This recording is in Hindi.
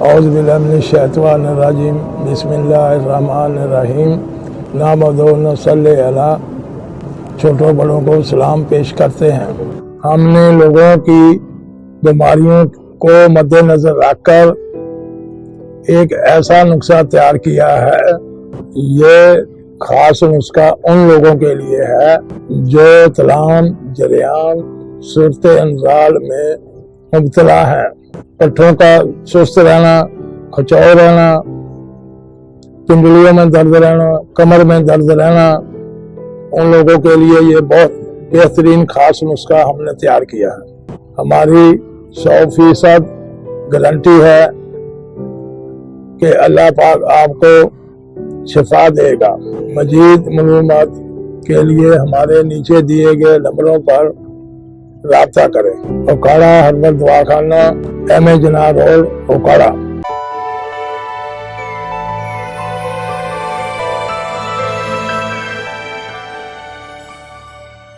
औज़ुबिल्लाहिमिनश्शैतानिर्रजीम बिस्मिल्लाहिर्रहमानिर्रहीम नामदो नसल्ली अला। छोटों बड़ों को सलाम पेश करते हैं। हमने लोगों की बीमारियों को मद्देनजर रखकर एक ऐसा नुस्खा तैयार किया है। ये खास नुस्खा उन लोगों के लिए है जो तलाम जरियान सूरत इंजाल में मुब्तला है। पट्ठों का सुस्त रहना, खचाव रहना, पिंडलियों में दर्द रहना, कमर में दर्द रहना, उन लोगों के लिए ये बहुत बेहतरीन खास नुस्खा हमने तैयार किया है। हमारी 100% गारंटी है कि अल्लाह पाक आपको शिफा देगा। मजीद मालूमात के लिए हमारे नीचे दिए गए नंबरों पर राब्ता करें। ओकाड़ा हर्बल दवाखाना, एम ए जना रोड, ओकाड़ा।